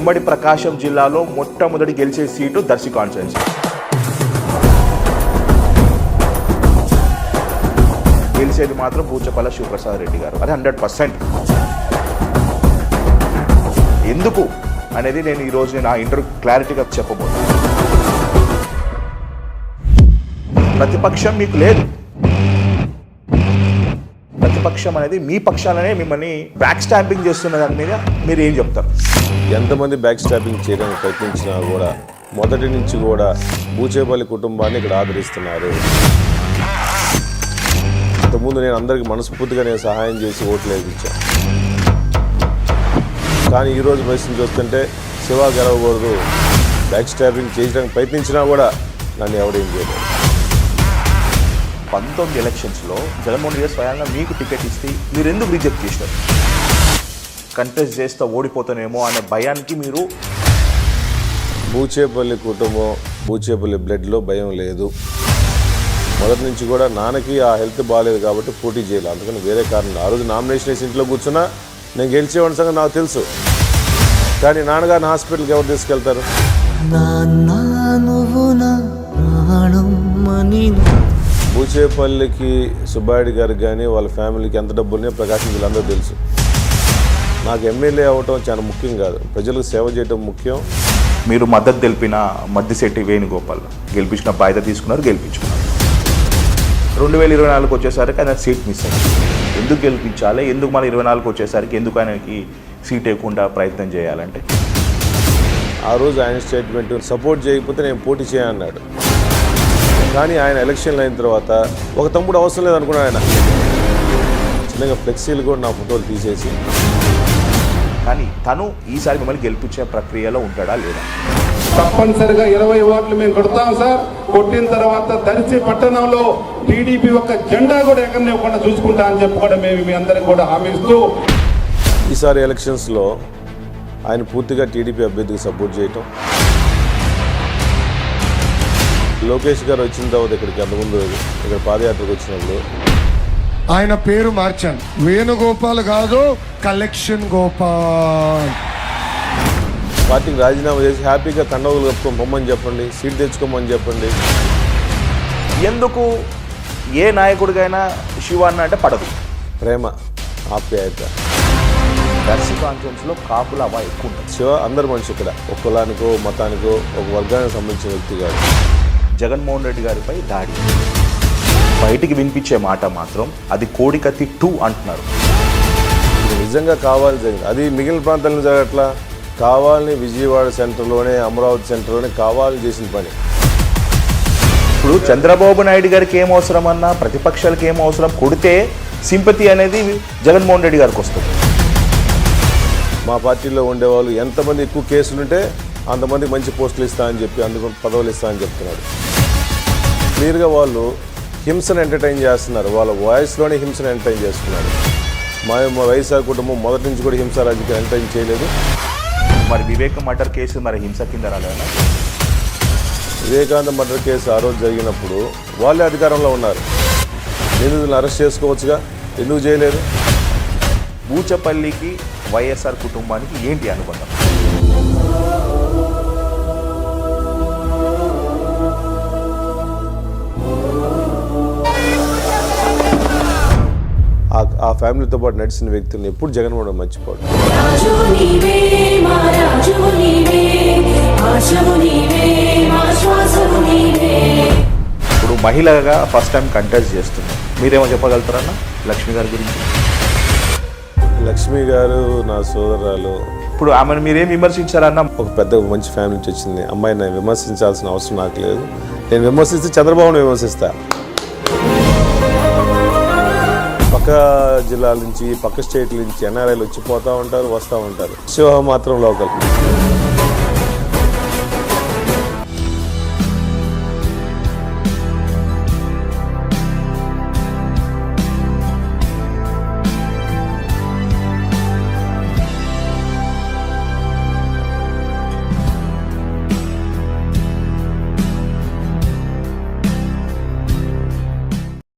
ఉమ్మడి ప్రకాశం జిల్లాలో మొట్టమొదటి గెలిచే సీటు దర్శి కాన్స్టిట్యున్సీ. గెలిచేది మాత్రం బూచపల్లి శివప్రసాద్ రెడ్డి గారు, అది 100%. ఎందుకు అనేది నేను ఈరోజు నా ఇంటర్వ్యూ క్లారిటీగా చెప్పబోతున్నాను. ప్రతిపక్షం మీకు లేదు. ప్రతిపక్షం అనేది మీ పక్షాలనే మిమ్మల్ని బ్యాక్ స్టాంపింగ్ చేస్తున్న దాని మీద మీరు ఏం చెప్తారు? ఎంతమంది బ్యాక్ స్టాంపింగ్ చేయడానికి ప్రయత్నించినా కూడా మొదటి నుంచి కూడా బూచేపల్లి కుటుంబాన్ని ఇక్కడ ఆదరిస్తున్నారు. ఇంతకుముందు నేను అందరికీ మనస్ఫూర్తిగా నేను సహాయం చేసి ఓట్లు వేయించాను. కానీ ఈరోజు పరిస్థితి చూస్తుంటే శివ గెలవకూడదు, బ్యాక్ స్టాంపింగ్ చేయడానికి ప్రయత్నించినా కూడా నన్ను ఎవడేం చేయలేదు. 19 ఎలక్షన్స్లో జగన్మోహన్ రెడ్డి స్వయంగా మీకు టికెట్ ఇస్తే మీరు ఎందుకు రిజెక్ట్ చేశారు? కంటెస్ట్ చేస్తే ఓడిపోతానేమో అనే భయానికి మీరు. బూచేపల్లి కుటుంబం, బూచేపల్లి బ్లడ్లో భయం లేదు. మొదటి నుంచి కూడా నాన్నకి ఆ హెల్త్ బాగాలేదు కాబట్టి పోటీ చేయాలి, అందుకని వేరే కారణం. ఆ రోజు నామినేషన్ వేసి ఇంట్లో కూర్చున్నా నేను గెలిచేవాడి సంగతి నాకు తెలుసు. కానీ నాన్నగారిని హాస్పిటల్కి ఎవరు తీసుకెళ్తారు? బూచేపల్లికి సుబ్బారెడ్డి గారికి కానీ వాళ్ళ ఫ్యామిలీకి ఎంత డబ్బులున్నాయో ప్రకాశం జిల్లా అందరూ తెలుసు. నాకు ఎమ్మెల్యే అవ్వటం చాలా ముఖ్యం కాదు, ప్రజలకు సేవ చేయడం ముఖ్యం. మీరు మద్దతు తెలిపిన మద్దిశెట్టి వేణుగోపాల్ గెలిపించిన బాధ్యత తీసుకున్నారు, గెలిపించుకున్నారు. 2024 వచ్చేసరికి ఆయన సీట్ మిస్ అయింది. ఎందుకు గెలిపించాలి, ఎందుకు మన 24 వచ్చేసరికి ఎందుకు ఆయనకి సీట్ ఇవ్వకుండా ప్రయత్నం చేయాలంటే? ఆ రోజు ఆయన స్టేట్మెంట్ సపోర్ట్ చేయకపోతే నేను పోటీ చేయన్నాడు. కానీ ఆయన ఎలక్షన్లు అయిన తర్వాత ఒక తమ్ముడు అవసరం లేదనుకున్నాడు. ఆయన చిన్నగా ఫ్లెక్సీలు కూడా నా ఫోటోలు తీసేసి. కానీ తను ఈసారి మిమ్మల్ని గెలిపించే ప్రక్రియలో ఉంటాడా లేదా? తప్పనిసరిగా 20 ఓట్లు మేము కొడతాం సార్. కొట్టిన తర్వాత దర్శి పట్టణంలో టీడీపీ ఒక జెండా కూడా ఎక్కడనివ్వకుండా చూసుకుంటా అని చెప్పి కూడా మేము మీ అందరికి కూడా హామీ ఇస్తూ ఈసారి ఎలక్షన్స్లో ఆయన పూర్తిగా టీడీపీ అభ్యర్థికి సపోర్ట్ చేయటం. లోకేష్ గారు వచ్చిన తర్వాత ఇక్కడికి అంతకుముందు ఇక్కడ పాదయాత్రకు వచ్చినప్పుడు ఆయన పేరు మార్చాను, వేణుగోపాల్ కాదు కలెక్షన్ గోపాల్. పార్టీకి రాజీనామా చేసి హ్యాపీగా కండవలు కప్పుకొని పొమ్మని చెప్పండి, సీట్ తెచ్చుకోమని చెప్పండి. ఎందుకు ఏ నాయకుడికైనా శివ అన్న అంటే పడదు? ప్రేమ, ఆప్యాయత. దర్శి కాన్ఫరెన్స్లో కాపుల అవ ఎక్కువ ఉంటుంది. శివ అందరి మనిషి ఇక్కడ, ఒక కులానికో మతానికో ఒక వర్గానికి సంబంధించిన వ్యక్తి కాదు. జగన్మోహన్ రెడ్డి గారిపై దాడి బయటికి వినిపించే మాట మాత్రం అది కోడికత్తి 2 అంటున్నారు. ఇది నిజంగా కావాలి జరిగింది, అది మిగిలిన ప్రాంతాలను జరగట్లా. కావాలని విజయవాడ సెంటర్లోనే, అమరావతి సెంటర్లోనే కావాలని చేసిన పని. ఇప్పుడు చంద్రబాబు నాయుడు గారికి ఏం అవసరం అన్నా, ప్రతిపక్షాలకు ఏం అవసరం, కొడితే సింపతి అనేది జగన్మోహన్ రెడ్డి గారికి వస్తుంది. మా పార్టీలో ఉండేవాళ్ళు ఎంతమంది ఎక్కువ కేసులుంటే అంతమందికి మంచి పోస్టులు ఇస్తా అని చెప్పి, అందుకు పదవులు ఇస్తా అని చెప్తున్నాడు. క్లియర్గా వాళ్ళు హింసను ఎంటర్టైన్ చేస్తున్నారు, వాళ్ళ వాయిస్లోనే హింసను ఎంటర్టైన్ చేస్తున్నారు. మా వైఎస్ఆర్ కుటుంబం మొదటి నుంచి కూడా హింస రాజకీయం ఎంటర్టైన్ చేయలేదు. మరి వివేక మర్డర్ కేసు మరి హింస కింద రాలేదా? వివేకానంద మర్డర్ కేసు ఆ రోజు జరిగినప్పుడు వాళ్ళే అధికారంలో ఉన్నారు, నిందితులను అరెస్ట్ చేసుకోవచ్చుగా, ఎందుకు చేయలేదు? బూచపల్లికి వైఎస్ఆర్ కుటుంబానికి ఏంటి అనుబంధం? ఆ ఫ్యామిలీతో పాటు నడిచిన వ్యక్తులను ఎప్పుడు జగన్మోహన్ మర్చిపోడు. ఇప్పుడు మహిళగా ఫస్ట్ టైం కంటెస్ట్ చేస్తున్నారు, మీరేమో చెప్పగలుగుతారన్న లక్ష్మి గారి గురించి? లక్ష్మి గారు నా సోదరురాలు. ఇప్పుడు ఆమెను మీరేం విమర్శించారన్న? ఒక పెద్ద మంచి ఫ్యామిలీ నుంచి వచ్చింది అమ్మాయిని విమర్శించాల్సిన అవసరం నాకు లేదు. నేను విమర్శిస్తే చంద్రబాబును విమర్శిస్తా. పక్క జిల్లాల నుంచి, పక్క స్టేట్ల నుంచి ఎన్ఆర్ఐలు వచ్చిపోతూ ఉంటారు, వస్తూ ఉంటారు. శివ మాత్రం లోకల్.